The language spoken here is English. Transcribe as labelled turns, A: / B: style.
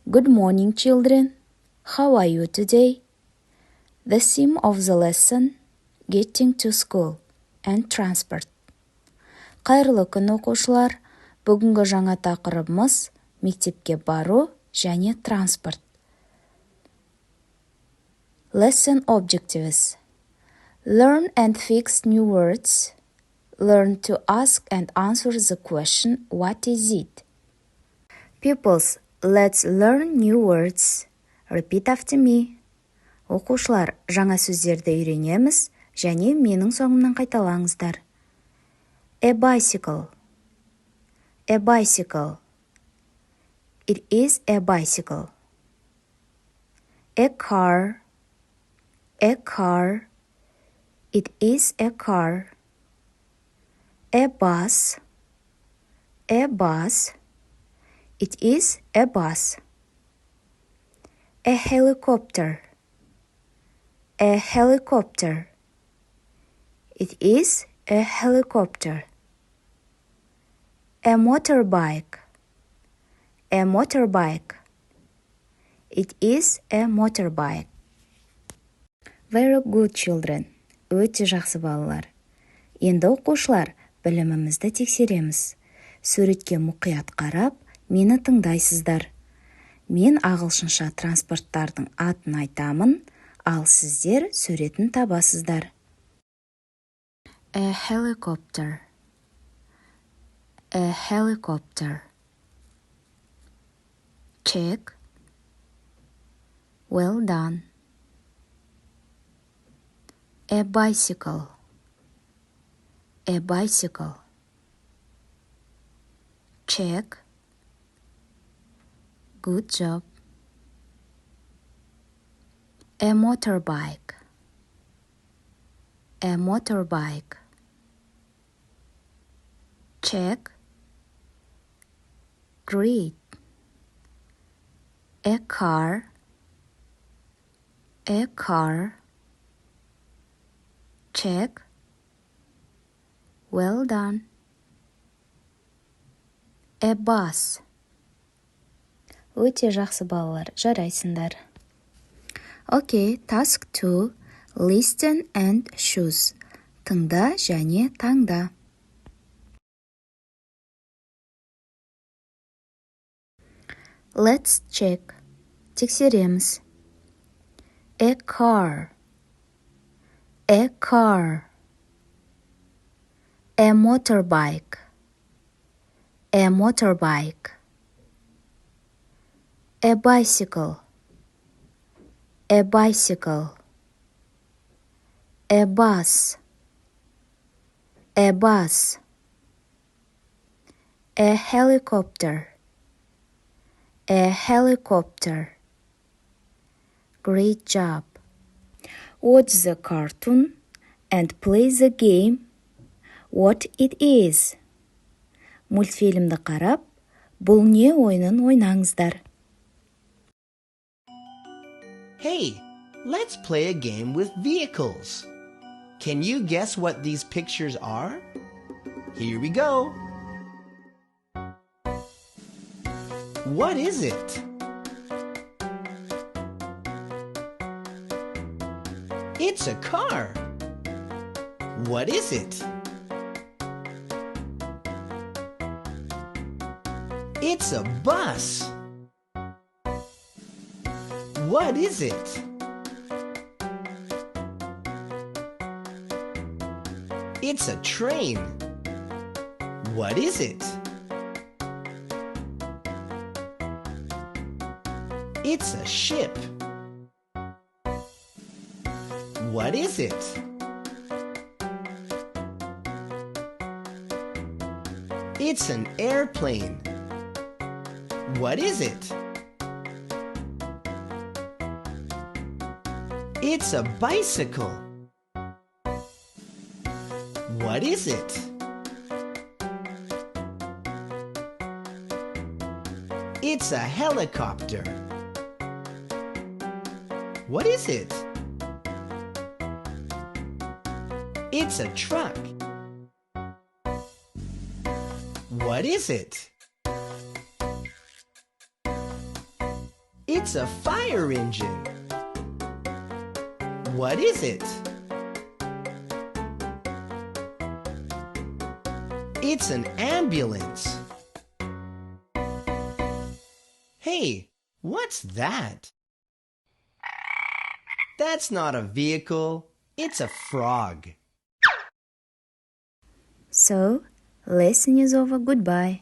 A: Good morning, children. How are you today? The theme of the lesson, getting to school and transport. Қайырлы күн оқушылар. Бүгінгі жаңа тақырыбымыз мектепке бару және транспорт. Lesson objectives. Learn and fix new words. Learn to ask and answer the question, what is it? Pupils, let's learn new words. Repeat after me. Оқушылар, жаңа сөздерді үйренеміз және менің соңымнан қайталаңыздар. A bicycle. A bicycle. It is a bicycle. A car. A car. It is a car. A bus. A bus. It is a bus. A helicopter. A helicopter. It is a helicopter. A motorbike. A motorbike. It is a motorbike. Very good, children. Өте жақсы балалар. Енді оқушылар, білімімізді тексереміз. Суретке мұқият қарап, мені тыңдайсыздар. Мен ағылшынша транспорттардың атын айтамын, ал сіздер суретін табасыздар. A helicopter. A helicopter. Check. Well done. A bicycle. A bicycle. Check. Good job. A motorbike. A motorbike. Check. Great. A car. A car. Check. Well done. A bus. Өте жақсы балалар, жарайсыңдар. Okay, task 2. Listen and choose. Тыңда және таңда. Let's check. Тексереміз. A car. A car. A motorbike. A motorbike. A bicycle. A bicycle. A bus. A bus. A helicopter. A helicopter. Great job. Watch the cartoon and play the game. What it is. Мультфильмді қарап, бұл не ойынын ойнаңыздар.
B: Hey, let's play a game with vehicles. Can you guess what these pictures are? Here we go. What is it? It's a car. What is it? It's a bus. What is it? It's a train. What is it? It's a ship. What is it? It's an airplane. What is it? It's a bicycle. What is it? It's a helicopter. What is it? It's a truck. What is it? It's a fire engine. What is it? It's an ambulance. Hey, what's that? That's not a vehicle. It's a frog.
A: So, lesson is over. Goodbye.